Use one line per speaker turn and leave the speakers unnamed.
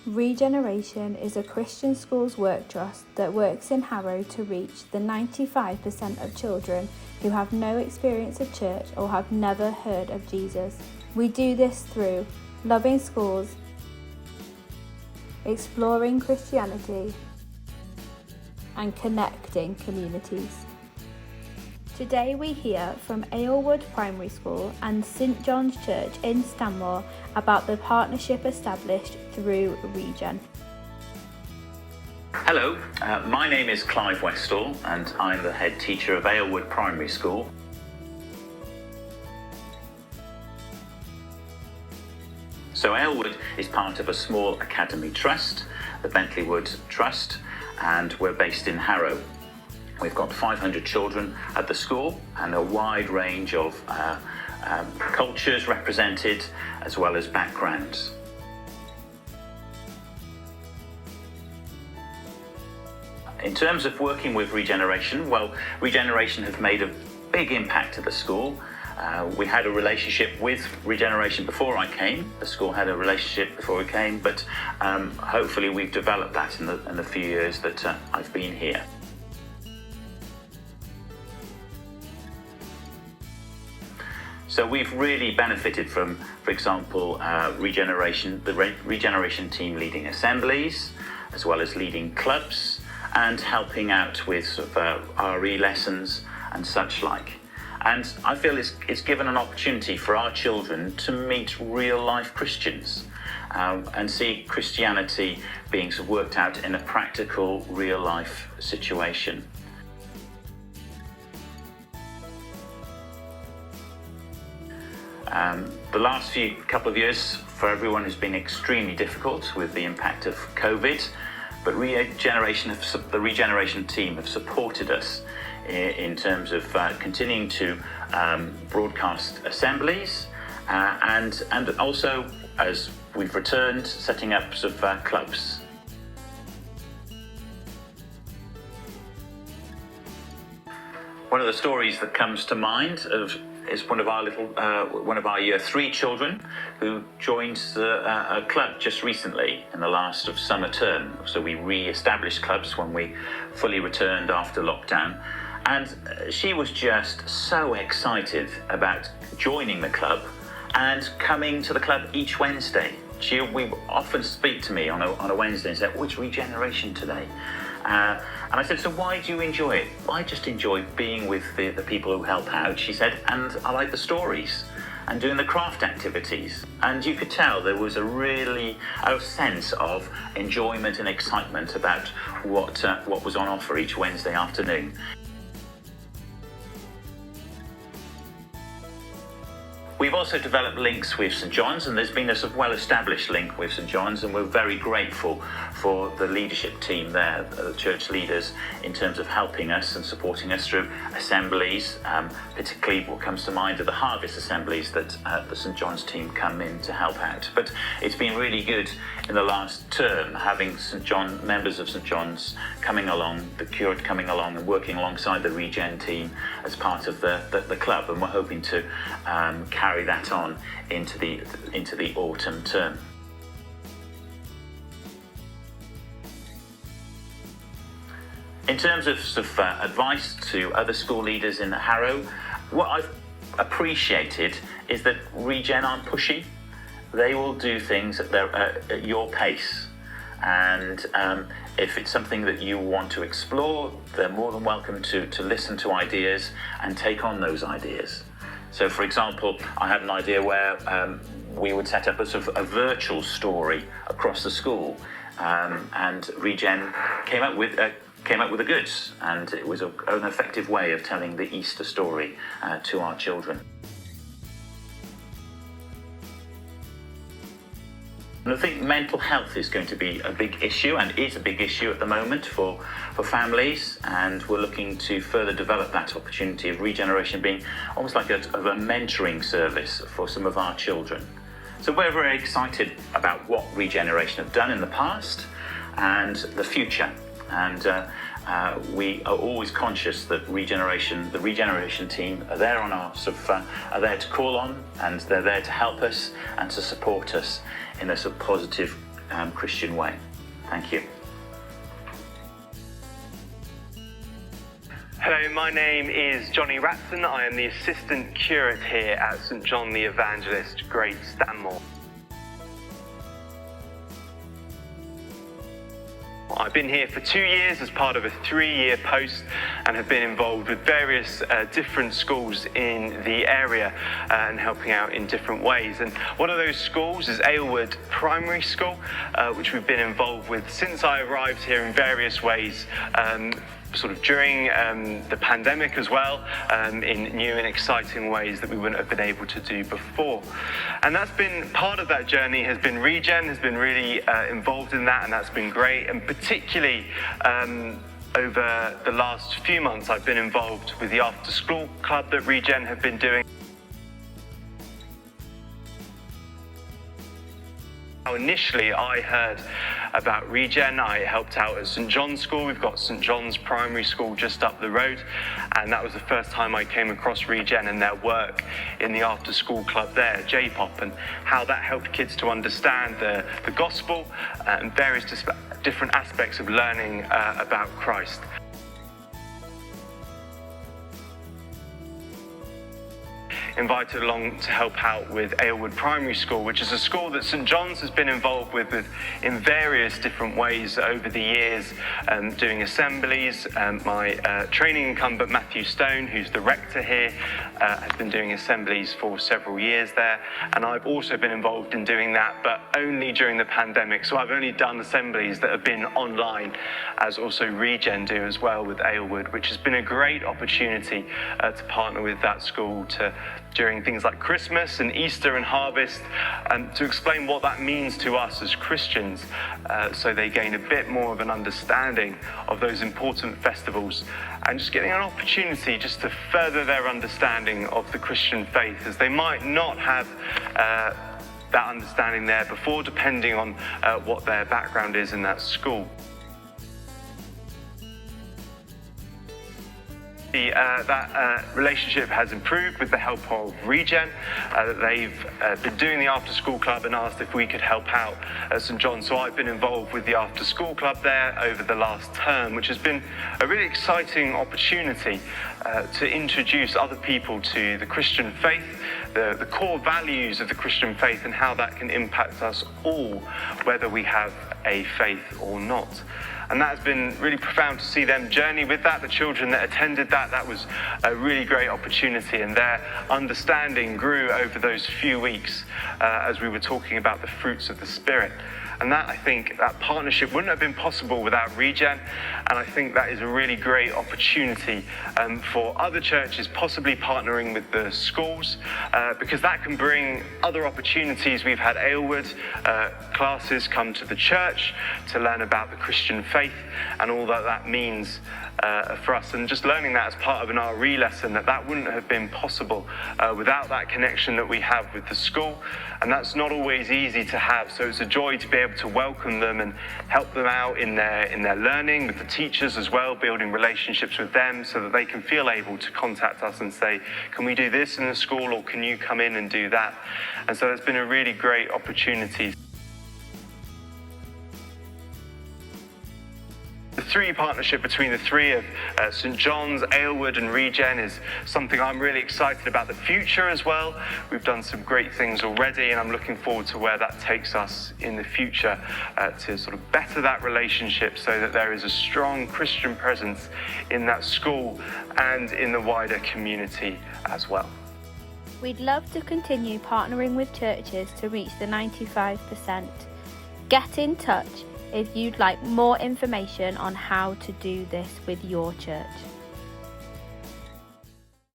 Regeneration is a Christian schools work trust that works in Harrow to reach the 95% of children who have no experience of church or have never heard of Jesus. We do this through loving schools, exploring Christianity, and connecting communities. Today we hear from Alewood Primary School and St John's Church in Stanmore about the partnership established through Regen.
Hello, my name is Clive Westall and I'm the head teacher of Alewood Primary School. So Alewood is part of a small academy trust, the Bentley Wood Trust, and we're based in Harrow. We've got 500 children at the school and a wide range of cultures represented as well as backgrounds. In terms of working with Regeneration, well, Regeneration have made a big impact at the school. We had a relationship with Regeneration before I came. The school had a relationship before I came, but hopefully we've developed that in the few years that I've been here. So we've really benefited from, for example, the Regeneration team leading assemblies, as well as leading clubs, and helping out with sort of, RE lessons and such like. And I feel it's given an opportunity for our children to meet real-life Christians and see Christianity being sort of worked out in a practical, real-life situation. The last couple of years for everyone has been extremely difficult with the impact of COVID, but the Regeneration team have supported us in terms of continuing to broadcast assemblies and also, as we've returned, setting up sort of clubs. One of the stories that comes to mind is one of our year 3 children who joined a club just recently in the last of summer term. So we re-established clubs when we fully returned after lockdown, and she was just so excited about joining the club and coming to the club each Wednesday. She would often speak to me on a Wednesday and say, "Oh, it's Regeneration today." And I said, "So why do you enjoy it?" "I just enjoy being with the people who help out," she said, "and I like the stories and doing the craft activities." And you could tell there was a sense of enjoyment and excitement about what was on offer each Wednesday afternoon. We've also developed links with St John's, and there's been a sort of well-established link with St John's, and we're very grateful for the leadership team there, the church leaders, in terms of helping us and supporting us through assemblies. Particularly what comes to mind are the harvest assemblies that the St John's team come in to help out. But it's been really good in the last term having members of St John's coming along, the curate coming along and working alongside the Regen team as part of the club, and we're hoping to carry that on into the autumn term. In terms of advice to other school leaders in Harrow, what I've appreciated is that Regen aren't pushy. They will do things at your pace, and if it's something that you want to explore, they're more than welcome to listen to ideas and take on those ideas. So, for example, I had an idea where we would set up a virtual story across the school, and Regen came up with the goods, and it was an effective way of telling the Easter story to our children. And I think mental health is going to be a big issue, and is a big issue at the moment for families, and we're looking to further develop that opportunity of Regeneration being almost like a mentoring service for some of our children. So we're very excited about what Regeneration have done in the past and the future, and we are always conscious that the Regeneration team are there are there to call on, and they're there to help us and to support us in a positive Christian way. Thank you.
Hello, my name is Johnny Ratson. I am the Assistant Curate here at St John the Evangelist, Great Stanmore. I've been here for 2 years as part of a 3-year post and have been involved with various different schools in the area and helping out in different ways. And one of those schools is Alewood Primary School, which we've been involved with since I arrived here in various ways. Sort of during the pandemic as well, in new and exciting ways that we wouldn't have been able to do before. And that's been part of that journey, has been Regen, has been really involved in that, and that's been great. And particularly over the last few months, I've been involved with the after school club that Regen have been doing. Initially, I heard about Regen. I helped out at St John's School. We've got St John's Primary School just up the road, and that was the first time I came across Regen and their work in the after-school club there, J-Pop, and how that helped kids to understand the gospel and various different aspects of learning about Christ. Invited along to help out with Alewood Primary School, which is a school that St John's has been involved with in various different ways over the years, doing assemblies. My training incumbent Matthew Stone, who's the rector here, has been doing assemblies for several years there, and I've also been involved in doing that, but only during the pandemic. So I've only done assemblies that have been online, as also Regen do as well with Alewood, which has been a great opportunity to partner with that school during things like Christmas and Easter and Harvest, to explain what that means to us as Christians, so they gain a bit more of an understanding of those important festivals, and just getting an opportunity just to further their understanding of the Christian faith, as they might not have that understanding there before, depending on what their background is in that school. That relationship has improved with the help of Regen. They've been doing the after school club and asked if we could help out at St John's. So I've been involved with the after school club there over the last term, which has been a really exciting opportunity to introduce other people to the Christian faith, the core values of the Christian faith, and how that can impact us all, whether we have a faith or not. And that has been really profound to see them journey with that. The children that attended that was a really great opportunity, and their understanding grew over those few weeks as we were talking about the fruits of the Spirit. And that, I think, that partnership wouldn't have been possible without Regen, and I think that is a really great opportunity for other churches possibly partnering with the schools, because that can bring other opportunities. We've had Alewood classes come to the church to learn about the Christian faith and all that means for us, and just learning that as part of an RE lesson, that wouldn't have been possible without that connection that we have with the school, and that's not always easy to have. So it's a joy to be able to welcome them and help them out in their learning with the teachers as well, building relationships with them so that they can feel able to contact us and say, can we do this in the school, or can you come in and do that? And so it's been a really great opportunity. The three partnership between the three of St John's, Alewood and Regen is something I'm really excited about the future as well. We've done some great things already, and I'm looking forward to where that takes us in the future to sort of better that relationship so that there is a strong Christian presence in that school and in the wider community as well.
We'd love to continue partnering with churches to reach the 95%. Get in touch if you'd like more information on how to do this with your church.